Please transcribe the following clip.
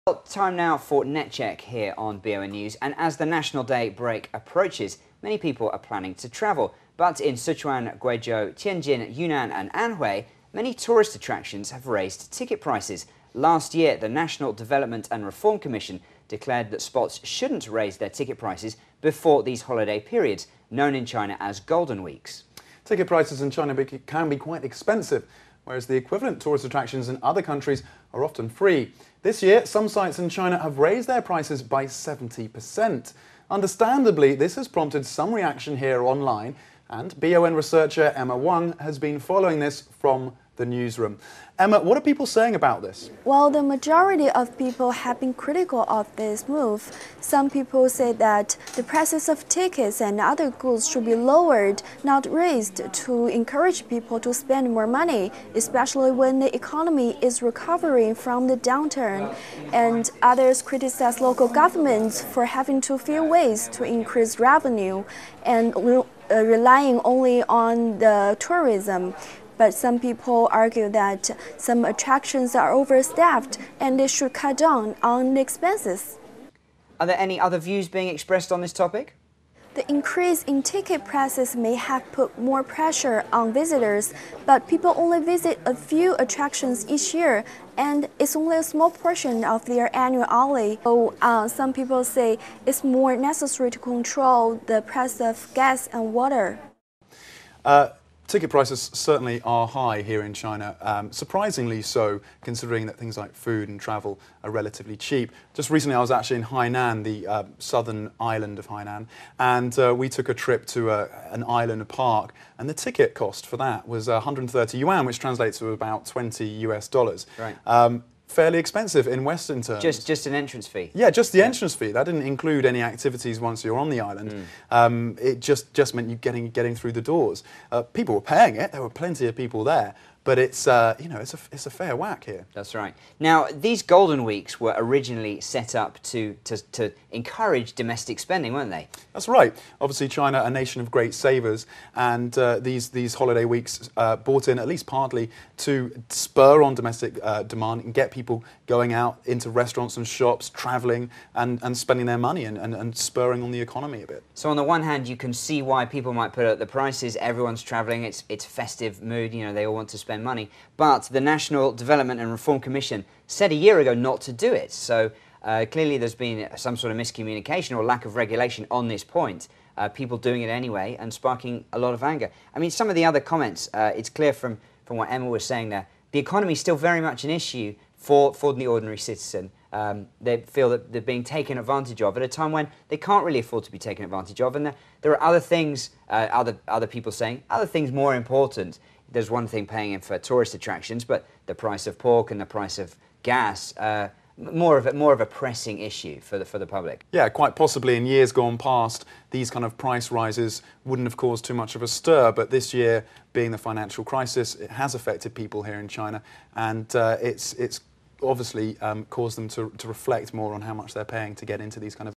Well, time now for NetCheck here on BON News, and as the National Day break approaches, many people are planning to travel. But in Sichuan, Guizhou, Tianjin, Yunnan and Anhui, many tourist attractions have raised ticket prices. Last year, the National Development and Reform Commission declared that spots shouldn't raise their ticket prices before these holiday periods, known in China as Golden Weeks. Ticket prices in China can be quite expensive, whereas the equivalent tourist attractions in other countries are often free. This year, some sites in China have raised their prices by 70%. Understandably, this has prompted some reaction here online, and BON researcher Emma Wang has been following this from the newsroom. Emma, what are people saying about this? Well, the majority of people have been critical of this move. Some people say that the prices of tickets and other goods should be lowered, not raised, to encourage people to spend more money, especially when the economy is recovering from the downturn. And others criticize local governments for having to find ways to increase revenue and relying only on the tourism. But some people argue that some attractions are overstaffed and they should cut down on the expenses. Are there any other views being expressed on this topic? The increase in ticket prices may have put more pressure on visitors, but people only visit a few attractions each year, and it's only a small portion of their annual outlay. So some people say it's more necessary to control the price of gas and water. Ticket prices certainly are high here in China, surprisingly so, considering that things like food and travel are relatively cheap. Just recently I was actually in Hainan, the southern island of Hainan, and we took a trip to an island park, and the ticket cost for that was 130 yuan, which translates to about $20 US. Right. Fairly expensive in Western terms. Just an entrance fee? Yeah, just the entrance fee. That didn't include any activities once you're on the island. It just meant you getting through the doors. People were paying it. There were plenty of people there. But it's it's a fair whack here. That's right. Now, these Golden Weeks were originally set up to encourage domestic spending, weren't they? That's right. Obviously, China, a nation of great savers, and these holiday weeks brought in at least partly to spur on domestic demand and get people going out into restaurants and shops, travelling and spending their money and spurring on the economy a bit. So on the one hand, you can see why people might put up the prices. Everyone's travelling. It's festive mood. You know, they all want to spend money. But the National Development and Reform Commission said a year ago not to do it. So clearly there's been some sort of miscommunication or lack of regulation on this point. People doing it anyway and sparking a lot of anger. I mean, some of the other comments, it's clear from what Emma was saying there, the economy is still very much an issue for the ordinary citizen. They feel that they're being taken advantage of at a time when they can't really afford to be taken advantage of. And there are other things, other people saying, other things more important. There's one thing paying in for tourist attractions, but the price of pork and the price of gas, more of a pressing issue for the public. Yeah, quite possibly in years gone past, these kind of price rises wouldn't have caused too much of a stir, but this year, being the financial crisis, it has affected people here in China, and it's obviously caused them to reflect more on how much they're paying to get into these kind of